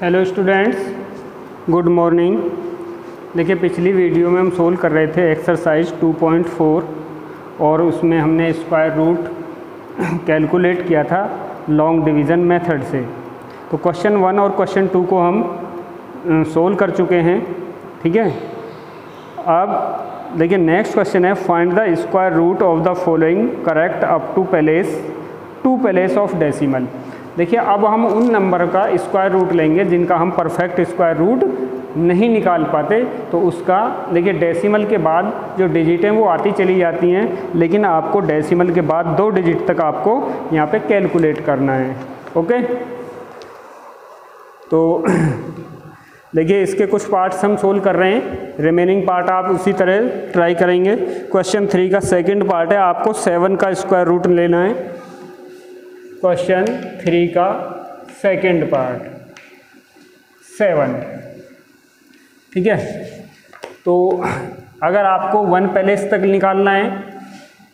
Hello students, good morning. देखिए, पिछली video में हम सोल्व कर रहे थे एक्सरसाइज 2.4 और उसमें हमने स्क्वायर रूट कैलकुलेट किया था लॉन्ग डिवीज़न मेथड से। तो क्वेश्चन 1 और क्वेश्चन 2 को हम सोल्व कर चुके हैं। ठीक है, अब देखिए नेक्स्ट क्वेश्चन है, find the square root of the following correct up to two place of decimal. देखिए, अब हम उन नंबर का स्क्वायर रूट लेंगे जिनका हम परफेक्ट स्क्वायर रूट नहीं निकाल पाते। तो उसका देखिए डेसिमल के बाद जो डिजिट हैं वो आती चली जाती हैं, लेकिन आपको डेसिमल के बाद 2 डिजिट तक आपको यहाँ पे कैलकुलेट करना है। ओके, तो देखिए इसके कुछ पार्ट्स हम सोल्व कर रहे हैं, रिमेनिंग पार्ट आप उसी तरह ट्राई करेंगे। क्वेश्चन 3 का सेकेंड पार्ट है, आपको 7 का स्क्वायर रूट लेना है। क्वेश्चन 3 का सेकेंड पार्ट 7। ठीक है, तो अगर आपको 1 प्लेस तक निकालना है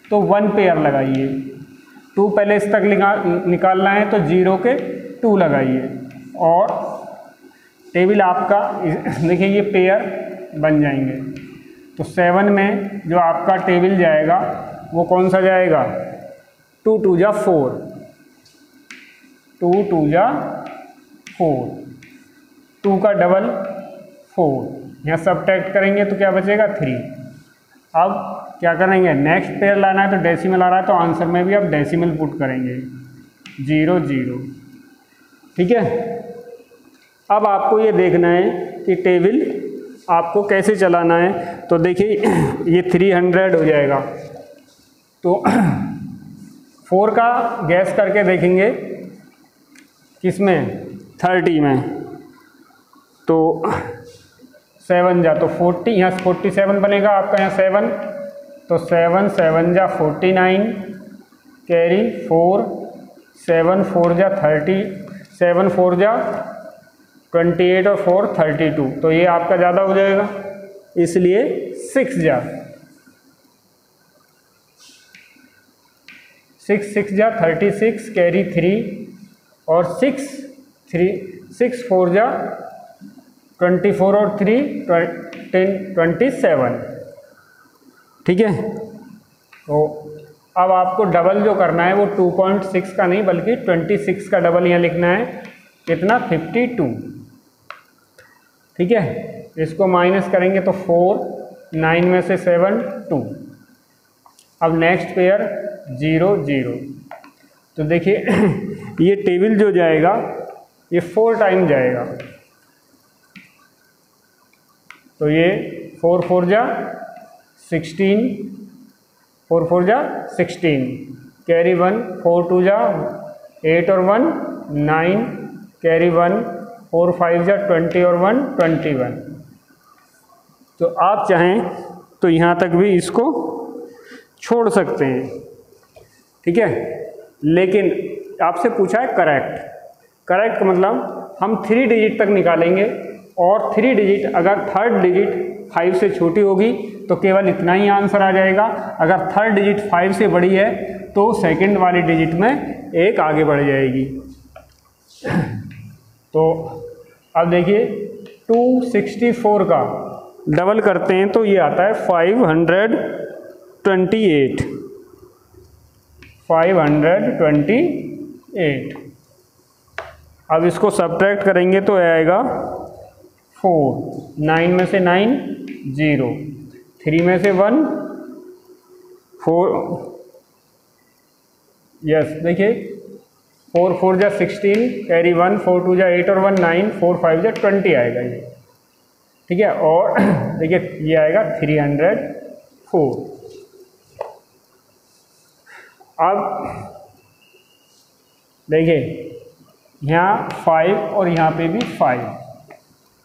तो 1 पेयर लगाइए, 2 प्लेस तक निकालना है तो 0 के 2 लगाइए, और टेबल आपका देखिए ये पेयर बन जाएंगे। तो 7 में जो आपका टेबल जाएगा वो कौन सा जाएगा, 2 2 जा 4, 2 2 जा 4, 2 का डबल 4, यहाँ सब्ट्रैक्ट करेंगे तो क्या बचेगा 3। अब क्या करेंगे, नेक्स्ट पेयर लाना है तो डेसिमल आ रहा है तो आंसर में भी अब डेसिमल पुट करेंगे 0 0। ठीक है, अब आपको ये देखना है कि टेबल आपको कैसे चलाना है। तो देखिए ये 300 हो जाएगा, तो 4 का गैस करके देखेंगे किसमें, 30 में। तो 7 जा तो 40, यहाँ 47 बनेगा आपका, यहाँ 7 तो 7 7 जा 49, कैरी 4, 7 4 जा 30, 7 4 जा 28 और 4 32, तो ये आपका ज़्यादा हो जाएगा, इसलिए 6 जा 6 जा 36, कैरी 3 और 6 4 जा 24 और 3 27। ठीक है, तो अब आपको डबल जो करना है वो 2.6 का नहीं बल्कि 26 का डबल यहाँ लिखना है, कितना 52। ठीक है, इसको माइनस करेंगे तो 4, 9 में से 7 2। अब नेक्स्ट पेयर 0 0। तो देखिए ये टेबल जो जाएगा ये 4 टाइम जाएगा, तो ये 4 4 जा 16, 4 4 जा 16, कैरी 1, 4 2 जा 8 और 1 9, कैरी 1, 4 5 जा 20 और 1 21। तो आप चाहें तो यहाँ तक भी इसको छोड़ सकते हैं। ठीक है, लेकिन आपसे पूछा है करेक्ट का मतलब हम 3 डिजिट तक निकालेंगे, और 3 डिजिट अगर थर्ड डिजिट 5 से छोटी होगी तो केवल इतना ही आंसर आ जाएगा। अगर थर्ड डिजिट 5 से बड़ी है तो सेकंड वाली डिजिट में 1 आगे बढ़ जाएगी। तो अब देखिए 264 का डबल करते हैं तो ये आता है 528, 528। अब इसको सब्ट्रैक्ट करेंगे तो आएगा 4, 9 में से 9 0, 3 में से 1 4, यस देखिए 4 4 जा 16, कैरी 1, 4 2 जा 8 और 1 9, 4 5 जा 20 आएगा ये। ठीक है, और देखिए ये आएगा 304। अब देखिए यहाँ 5 और यहाँ पे भी 5,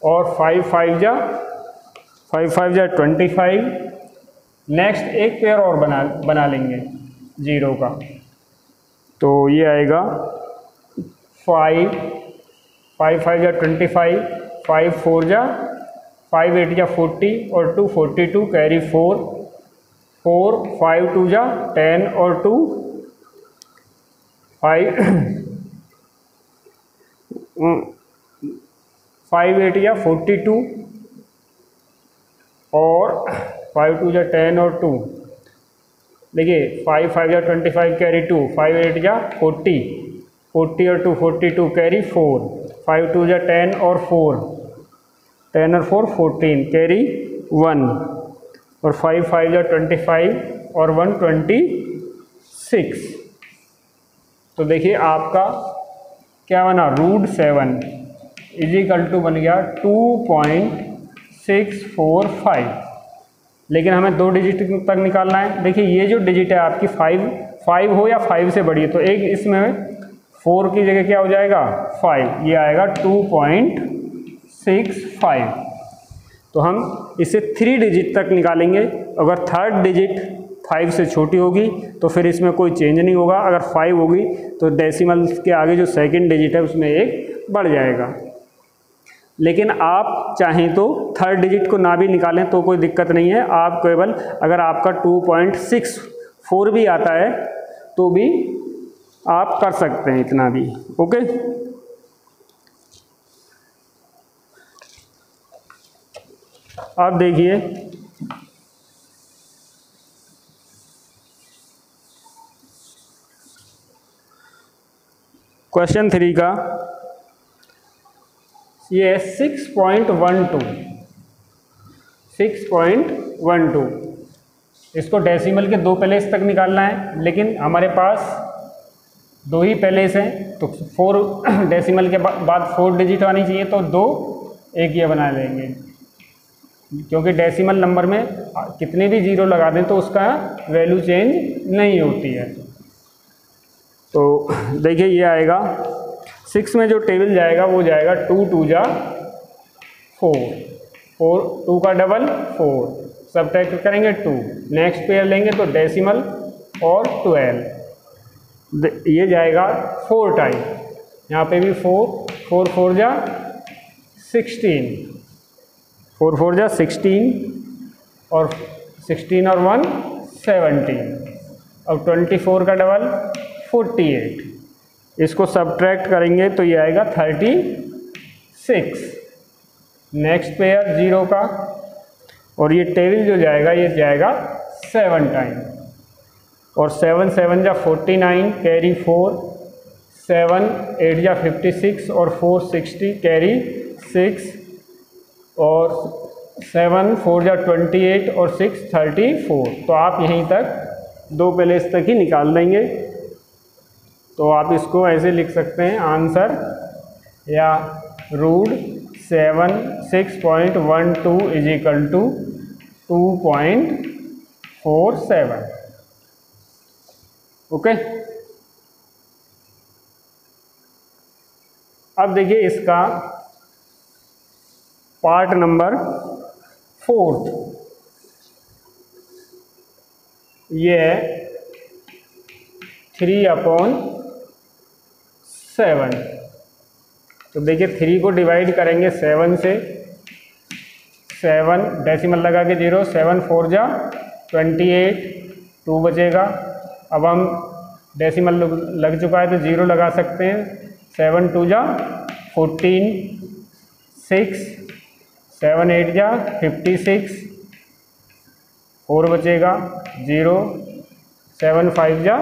और 5 5 जा 25। नेक्स्ट एक पेयर और बना लेंगे 0 का, तो ये आएगा 5 5 जा 25, 5 4 जा 5 8 जा 40 और 2 42, कैरी 4 5 2 जा 10 और 2 5 5 8 या 42 और 5 2 या 10 और 2, देखिए 5 5 या 25 कैरी 2, 5 8 या 40, 40 और 2 42 कैरी 4, 5 2 या 10 और 4, 10 और 4 14 कैरी 1 और 5 5 या 25 और 1 26। तो देखिए आपका क्या बना, √7 इजिकल टू बन गया 2.645। लेकिन हमें 2 डिजिट तक निकालना है। देखिए ये जो डिजिट है आपकी 5 हो या 5 से बड़ी है, तो एक इसमें 4 की जगह क्या हो जाएगा 5, ये आएगा 2.65। तो हम इसे 3 डिजिट तक निकालेंगे। अगर थर्ड डिजिट 5 से छोटी होगी तो फिर इसमें कोई चेंज नहीं होगा, अगर 5 होगी तो डेसिमल के आगे जो सेकंड डिजिट है उसमें 1 बढ़ जाएगा। लेकिन आप चाहें तो थर्ड डिजिट को ना भी निकालें तो कोई दिक्कत नहीं है, आप केवल अगर आपका 2.64 भी आता है तो भी आप कर सकते हैं इतना भी। ओके, अब देखिए क्वेश्चन 3 का, ये है 6.12। इसको डेसिमल के 2 प्लेस तक निकालना है, लेकिन हमारे पास 2 ही प्लेस हैं तो 4 डेसिमल के बाद 4 डिजिट आनी चाहिए, तो 2 एक ये बना लेंगे, क्योंकि डेसिमल नंबर में कितने भी जीरो लगा दें तो उसका वैल्यू चेंज नहीं होती है। तो देखिए ये आएगा 6 में जो टेबल जाएगा वो जाएगा 2 2 जा 4, 2 का डबल 4, सब्ट्रैक्ट करेंगे 2, नेक्स्ट पेयर लेंगे तो डेसिमल और 12, ये जाएगा 4 टाइम, यहाँ पे भी 4 4 जा 16, 4 4 जा 16 और 16 और 1 17, और 24 का डबल 48, इसको सब्ट्रैक्ट करेंगे तो ये आएगा 36, नेक्स्ट पेयर 0 का, और ये टेबल जो जाएगा ये जाएगा 7 टाइम, और 7 7 जा 49 कैरी 4, 7 8 जा 56 और 4 60 कैरी 6, और 7 4 जा 28 और 6 34। तो आप यहीं तक 2 प्लेस तक ही निकाल देंगे। तो आप इसको ऐसे लिख सकते हैं आंसर, या √6.12 इजिकल टू 2.47। ओके, अब देखिए इसका पार्ट नंबर 4, ये है 3/7। तो देखिए 3 को डिवाइड करेंगे 7 से, 7 डेसिमल लगा के 0, 7 4 जा 28, 2 बचेगा। अब हम डेसिमल लग चुका है तो 0 लगा सकते हैं, 7 2 जा 14, 6 7 8 जा 56, 4 बचेगा 0, 7 5 जा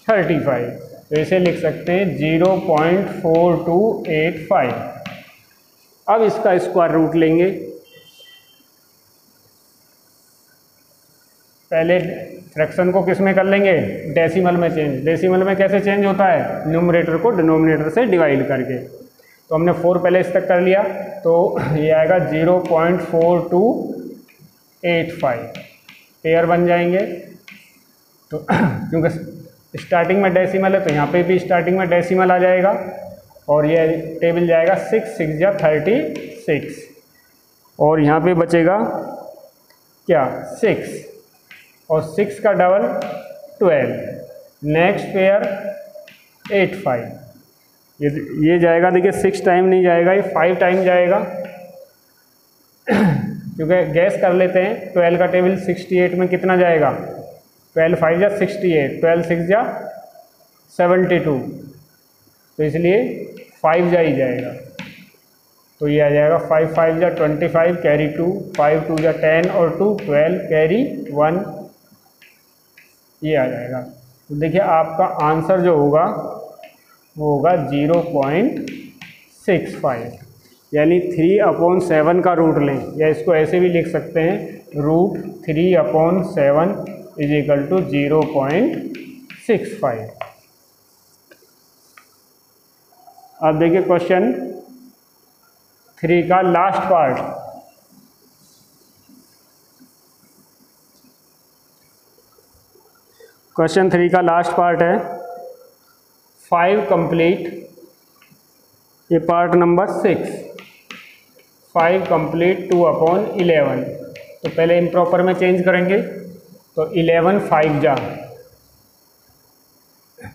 35। तो इसे लिख सकते हैं 0.4285। अब इसका स्क्वायर रूट लेंगे। पहले फ्रैक्शन को किस में कर लेंगे, डेसिमल में चेंज। डेसिमल में कैसे चेंज होता है, न्यूमरेटर को डिनोमिनेटर से डिवाइड करके। तो हमने 4 पहले इस तक कर लिया, तो ये आएगा 0.4285, पेयर बन जाएंगे। तो क्योंकि स्टार्टिंग में डेसिमल है तो यहाँ पे भी स्टार्टिंग में डेसिमल आ जाएगा, और ये टेबल जाएगा 6 6 जा 36, और यहाँ पे बचेगा क्या 6, और 6 का डबल 12, नेक्स्ट पेयर 8 5, ये जाएगा। देखिए 6 टाइम नहीं जाएगा, ये 5 टाइम जाएगा, क्योंकि गैस कर लेते हैं 12 का टेबल 68 में कितना जाएगा, 12 5 जा 68, 12 6 जा 72, तो इसलिए 5 जा ही जाएगा। तो ये आ जाएगा 5 5 जा 25 कैरी 2, 5 2 जा 10 और 2 12 कैरी 1, ये आ जाएगा। तो देखिए आपका आंसर जो होगा वो होगा 0.65, यानी 3/7 का रूट लें, या इसको ऐसे भी लिख सकते हैं √3/7 = 0.65। अब देखिए क्वेश्चन 3 का लास्ट पार्ट। क्वेश्चन 3 का लास्ट पार्ट है 5 कंप्लीट, ये पार्ट नंबर 6, 5 कंप्लीट 2/11। तो पहले इम्प्रॉपर में चेंज करेंगे, तो 11 5 जा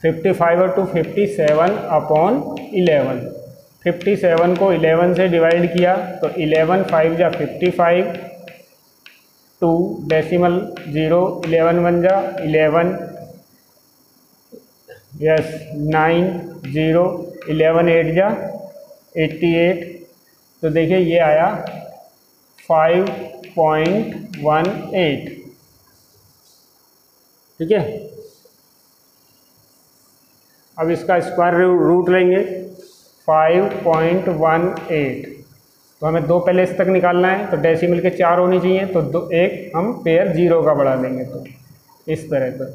55 और 2 57/11। 57 को 11 से डिवाइड किया तो 11 5 जा 55, 2 डेसिमल 0, 11 1 जा 11, यस 9 0, 11 8 जा 88। तो देखिए ये आया 5.18, ठीक है। अब इसका स्क्वायर रूट लेंगे 5.18, तो हमें 2 प्लेस तक निकालना है, तो डेसिमल के 4 होनी चाहिए, तो एक हम पेयर 0 का बढ़ा देंगे, तो इस तरह पर।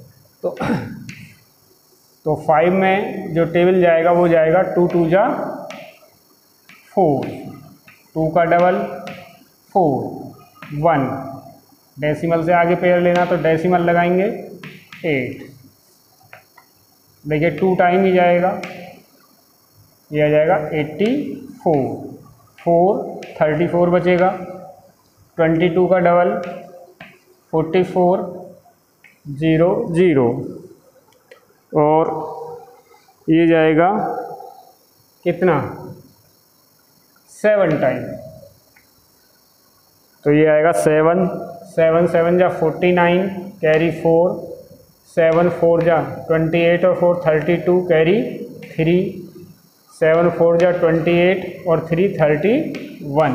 तो 5 में जो टेबल जाएगा वो जाएगा 2 2 जा 4, 2 का डबल 4, 1, डेसिमल से आगे पेयर लेना तो डेसिमल लगाएंगे 8। देखिए 2 टाइम ही जाएगा, ये आ जाएगा 84, 4 34 बचेगा, 22 का डबल 44, 0 0, और ये जाएगा कितना 7 टाइम, तो ये आएगा 7 7 7 जा 49 कैरी 4, 7 4 जा 28 और 4 32 कैरी 3, 7 4 जा 28 और 3 31।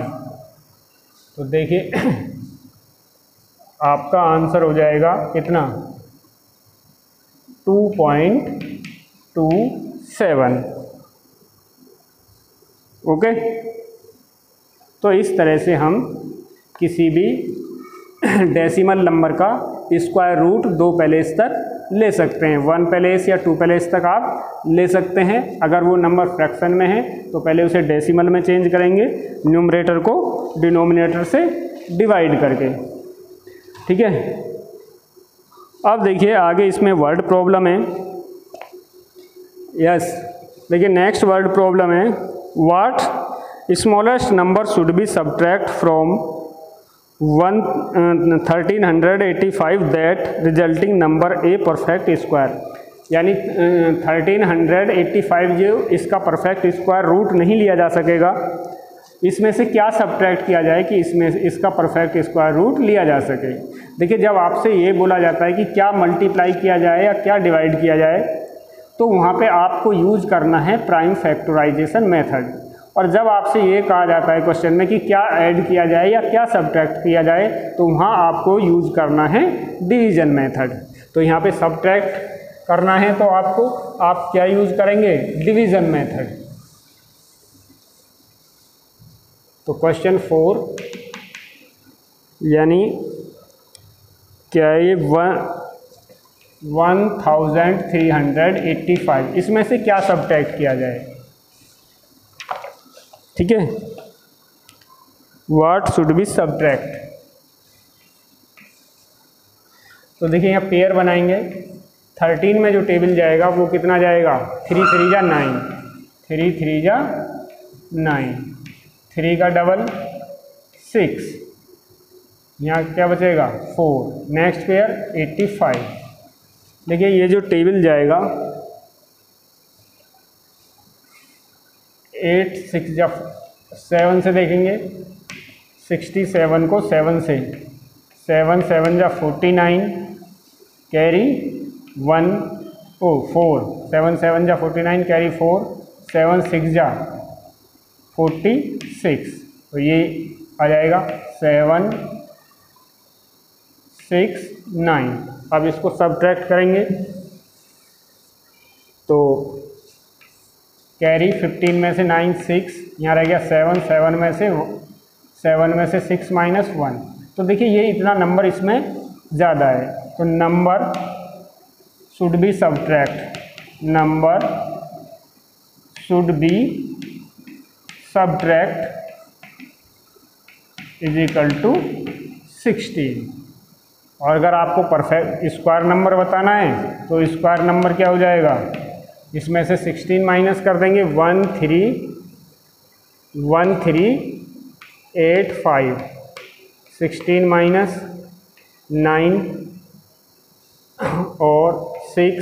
तो देखिए आपका आंसर हो जाएगा कितना 2.27। ओके, तो इस तरह से हम किसी भी डेसिमल नंबर का स्क्वायर रूट 2 प्लेस तक ले सकते हैं, 1 प्लेस या 2 प्लेस तक आप ले सकते हैं। अगर वो नंबर फ्रैक्शन में है तो पहले उसे डेसिमल में चेंज करेंगे, न्यूमरेटर को डिनोमिनेटर से डिवाइड करके, ठीक है। अब देखिए आगे इसमें वर्ड प्रॉब्लम है, यस देखिए नेक्स्ट वर्ड प्रॉब्लम है what smallest number should be subtract from 1385 that resulting number a perfect square, यानी 1385 जो इसका परफेक्ट स्क्वायर रूट नहीं लिया जा सकेगा, इसमें से क्या सब्ट्रैक्ट किया जाए कि इसमें इसका परफेक्ट स्क्वायर रूट लिया जा सके। देखिए जब आपसे ये बोला जाता है कि क्या मल्टीप्लाई किया जाए या क्या डिवाइड किया जाए, तो वहाँ पे आपको यूज करना है प्राइम फैक्टराइजेशन मेथड, और जब आपसे ये कहा जाता है क्वेश्चन में कि क्या ऐड किया जाए या क्या सब्ट्रैक्ट किया जाए, तो वहाँ आपको यूज करना है डिवीजन मेथड। तो यहाँ पे सब्ट्रैक्ट करना है तो आपको आप क्या यूज करेंगे, डिवीजन मेथड। तो क्वेश्चन 4 यानी क्या ये 1385 इसमें से क्या सब्ट्रैक्ट किया जाए, ठीक है। व्हाट शुड बी सब्ट्रैक्ट, तो देखिए यहाँ पेयर बनाएंगे, 13 में जो टेबल जाएगा वो कितना जाएगा 3 3 जा 9, 3 3 जा 9, 3 का डबल 6, यहाँ क्या बचेगा 4, नेक्स्ट पेयर 85। देखिए ये जो टेबल जाएगा 8 6 जा 7 से देखेंगे, 67 को 7 से, 7 7 जा 49 कैरी 1 4, 7 7 जा 49 कैरी 4, 7 6 जा 46, तो ये आ जाएगा 7 6 9। अब इसको सब्ट्रैक्ट करेंगे तो कैरी 15 में से 9 6, यहाँ रह गया 7, 7 में से 6 माइनस 1। तो देखिए ये इतना नंबर इसमें ज़्यादा है, तो number should be subtract, number should be subtract is equal to 16। और अगर आपको परफेक्ट स्क्वायर नंबर बताना है तो स्क्वायर नंबर क्या हो जाएगा, इसमें से 16 माइनस कर देंगे, 1 3 8 5, 16 माइनस 9 और 6,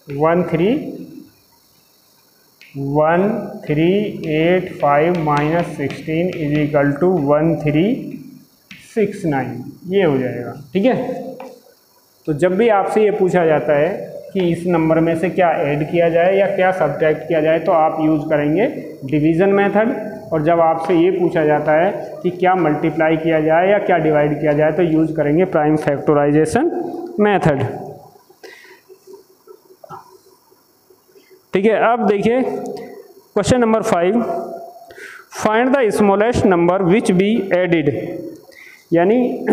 1 3 8 5 माइनस 16 इज इक्वल टू 1 3 6 9, ये हो जाएगा। ठीक है, तो जब भी आपसे ये पूछा जाता है कि इस नंबर में से क्या ऐड किया जाए या क्या सब्ट्रैक्ट किया जाए तो आप यूज़ करेंगे डिवीज़न मेथड, और जब आपसे ये पूछा जाता है कि क्या मल्टीप्लाई किया जाए या क्या डिवाइड किया जाए तो यूज़ करेंगे प्राइम फैक्टराइजेशन मेथड। ठीक है, अब देखिए question number 5, find the smallest number which be added. यानी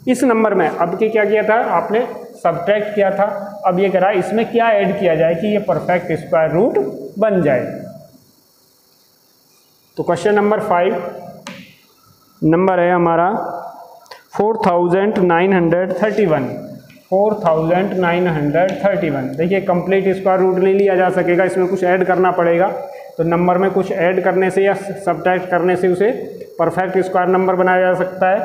इस नंबर में अब के क्या किया था आपने, सब्ट्रैक्ट किया था, अब ये कह रहा है इसमें क्या ऐड किया जाए कि ये परफेक्ट स्क्वायर रूट बन जाए। तो क्वेश्चन नंबर 5 नंबर है हमारा 4931, 4931। देखिए कंप्लीट स्क्वायर रूट नहीं लिया जा सकेगा, इसमें कुछ ऐड करना पड़ेगा। तो नंबर में कुछ ऐड करने से या सब्ट्रैक्ट करने से उसे परफेक्ट स्क्वायर नंबर बनाया जा सकता है।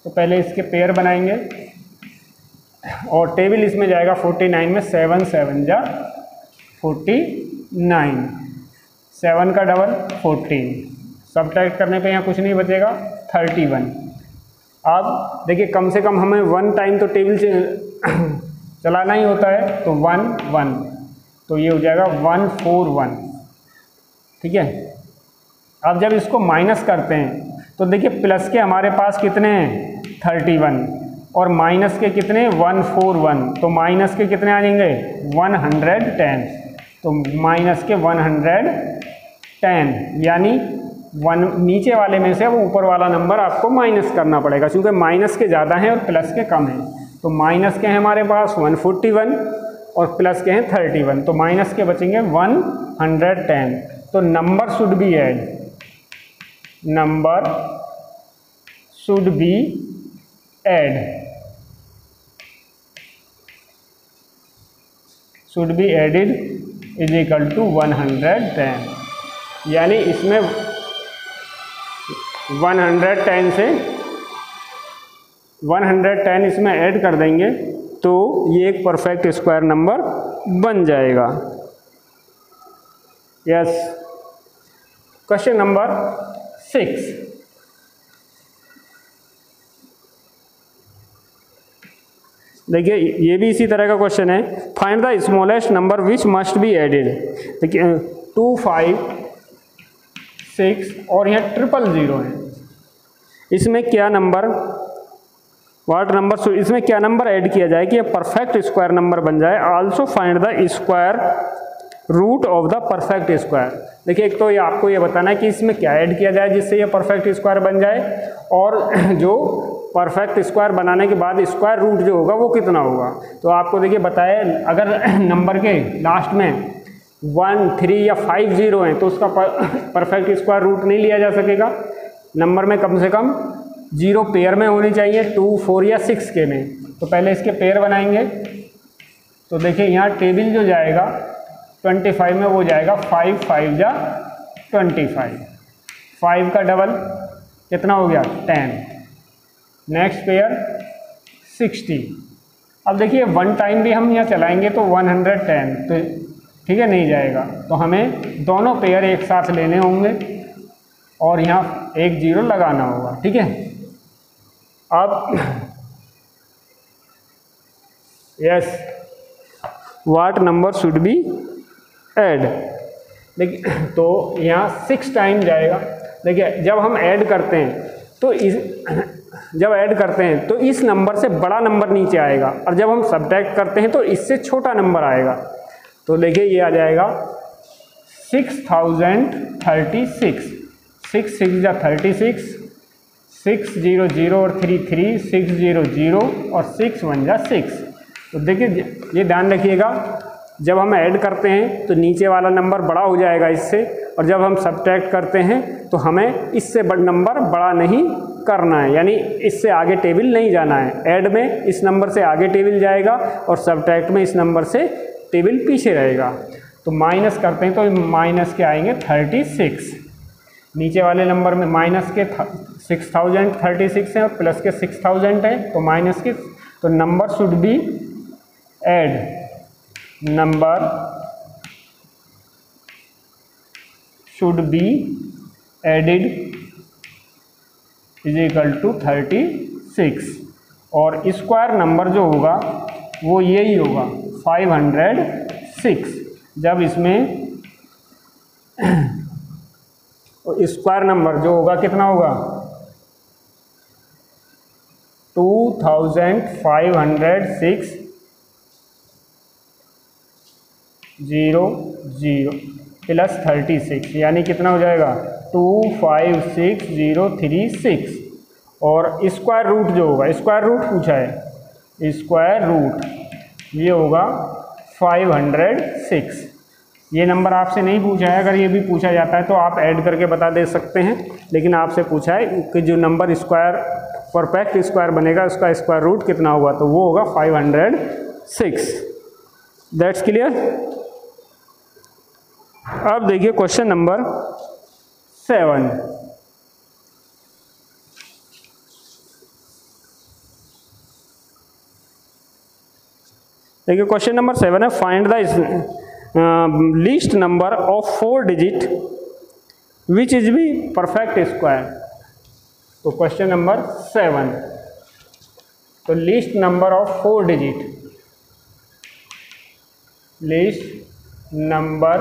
तो पहले इसके पेयर बनाएंगे और टेबल इसमें जाएगा 49 में 7 7 जा 49, 7 का डबल 14, सब्ट्रैक्ट करने पे यहाँ कुछ नहीं बचेगा 31। अब देखिए कम से कम हमें 1 टाइम तो टेबल से चलाना ही होता है, तो 1 1, तो ये हो जाएगा 141। ठीक है, अब जब इसको माइनस करते हैं तो देखिए प्लस के हमारे पास कितने हैं 31 और माइनस के कितने 141, तो माइनस के कितने आ जाएंगे 110, तो माइनस के 110, यानी नीचे वाले में से वो ऊपर वाला नंबर आपको माइनस करना पड़ेगा, क्योंकि माइनस के ज़्यादा हैं और प्लस के कम हैं। तो माइनस के हैं हमारे पास 141 और प्लस के हैं 31, तो माइनस के बचेंगे 110। तो number should be add, number should be add, should be added is equal to 110। यानी इसमें 110 से 110 इसमें ऐड कर देंगे तो ये एक परफेक्ट स्क्वायर नंबर बन जाएगा। यस, क्वेश्चन नंबर 6, देखिए ये भी इसी तरह का क्वेश्चन है। Find the smallest number which must be added. देखिए 2 5 6 और यहाँ 000 है, इसमें क्या नंबर वाट नंबर इसमें क्या नंबर ऐड किया जाए कि ये परफेक्ट स्क्वायर नंबर बन जाए। Also find the square root of the perfect square. देखिए एक तो ये आपको ये बताना है कि इसमें क्या ऐड किया जाए जिससे ये परफेक्ट स्क्वायर बन जाए, और जो परफेक्ट स्क्वायर बनाने के बाद स्क्वायर रूट जो होगा वो कितना होगा। तो आपको देखिए बताया अगर नंबर के लास्ट में 1 3 या 5 0 हैं तो उसका परफेक्ट स्क्वायर रूट नहीं लिया जा सकेगा। नंबर में कम से कम 0 पेयर में होनी चाहिए, 2 4 या 6 के में। तो पहले इसके पेयर बनाएंगे। तो देखिए यहाँ टेबल जो जाएगा 25 में वो जाएगा 5 5 जा 25, 5 का डबल कितना हो गया 10, नेक्स्ट पेयर 60। अब देखिए 1 टाइम भी हम यहाँ चलाएंगे तो 110, तो ठीक है नहीं जाएगा, तो हमें दोनों पेयर एक साथ लेने होंगे और यहाँ 1 0 लगाना होगा। ठीक है, अब yes what number should be add. देखिए तो यहाँ 6 टाइम जाएगा। देखिए जब हम ऐड करते हैं तो इस नंबर से बड़ा नंबर नीचे आएगा, और जब हम सब्ट्रैक्ट करते हैं तो इससे छोटा नंबर आएगा। तो देखिए ये आ जाएगा 6036, 6 6 जा 36, 6 0 0 और 3 3, 6 0 0 और 6 1 जा 6। तो देखिए ये ध्यान रखिएगा, जब हम ऐड करते हैं तो नीचे वाला नंबर बड़ा हो जाएगा इससे, और जब हम सब्ट्रैक्ट करते हैं तो हमें इससे बड़ा नंबर बड़ा नहीं करना है, यानी इससे आगे टेबल नहीं जाना है। ऐड में इस नंबर से आगे टेबल जाएगा और सब्ट्रैक्ट में इस नंबर से टेबल पीछे रहेगा। तो माइनस करते हैं तो माइनस के आएंगे 36, नीचे वाले नंबर में माइनस के 6036 हैं और प्लस के 6000 हैं, तो माइनस के, तो number should be add, number should be added is equal to 36, और स्क्वायर नंबर जो होगा वो यही होगा 506। जब इसमें स्क्वायर नंबर जो होगा कितना होगा 2506 0 0 प्लस 36, यानी कितना हो जाएगा 256036, और स्क्वायर रूट जो होगा, स्क्वायर रूट पूछा है, स्क्वायर रूट ये होगा 506। ये नंबर आपसे नहीं पूछा है, अगर ये भी पूछा जाता है तो आप ऐड करके बता दे सकते हैं, लेकिन आपसे पूछा है कि जो नंबर स्क्वायर परफेक्ट स्क्वायर बनेगा उसका स्क्वायर रूट कितना होगा, तो वो होगा 506। That's clear. अब देखिए क्वेश्चन नंबर 7। देखिए क्वेश्चन नंबर 7 है, find the least number of 4 digit which is be perfect square. तो क्वेश्चन नंबर 7, तो least number of 4 digit, least number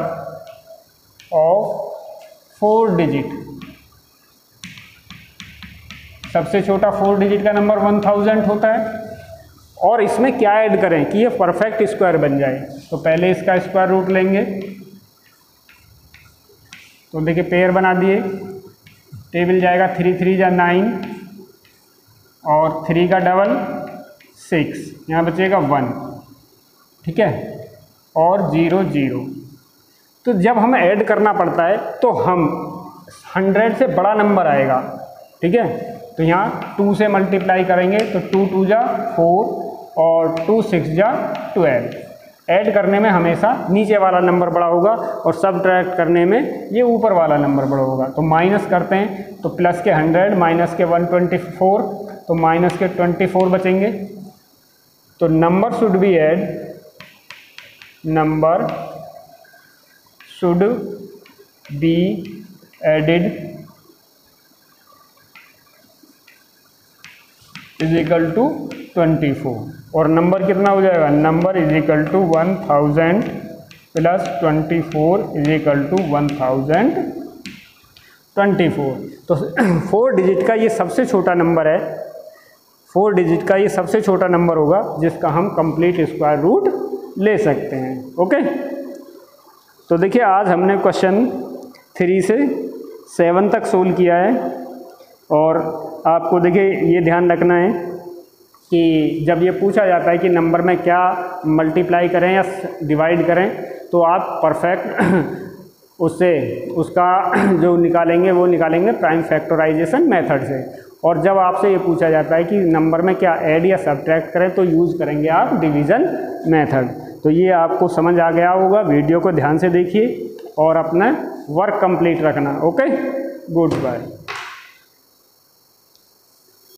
of 4 digit, सबसे छोटा 4 डिजिट का नंबर 1000 होता है, और इसमें क्या ऐड करें कि ये परफेक्ट स्क्वायर बन जाए। तो पहले इसका स्क्वायर रूट लेंगे, तो देखिए पेयर बना दिए, टेबल जाएगा 3 3 जा 9 और 3 का डबल 6, यहाँ बचेगा 1, ठीक है, और 0 0। तो जब हमें ऐड करना पड़ता है तो हम 100 से बड़ा नंबर आएगा, ठीक है, तो यहाँ 2 से मल्टीप्लाई करेंगे तो 2 2 जा 4 और 2 6 जा 12। ऐड करने में हमेशा नीचे वाला नंबर बड़ा होगा और सब्ट्रैक्ट करने में ये ऊपर वाला नंबर बड़ा होगा। तो माइनस करते हैं तो प्लस के 100 माइनस के 124, तो माइनस के 24 बचेंगे। तो number should be add, number should be added is equal to 24, और नंबर कितना हो जाएगा, number is equal to 1000 plus 24 is equal to 1024। तो 4 डिजिट का ये सबसे छोटा नंबर है, 4 डिजिट का ये सबसे छोटा नंबर होगा जिसका हम कंप्लीट स्क्वायर रूट ले सकते हैं। ओके, तो देखिए आज हमने क्वेश्चन 3 से 7 तक सोल्व किया है, और आपको देखिए ये ध्यान रखना है कि जब ये पूछा जाता है कि नंबर में क्या मल्टीप्लाई करें या डिवाइड करें, तो आप परफेक्ट उसका जो निकालेंगे वो निकालेंगे प्राइम फैक्टराइजेशन मेथड से। और जब आपसे ये पूछा जाता है कि नंबर में क्या ऐड या सब्ट्रैक्ट करें तो यूज़ करेंगे आप डिवीज़न मेथड। तो ये आपको समझ आ गया होगा। वीडियो को ध्यान से देखिए और अपना वर्क कंप्लीट रखना। Okay, good bye.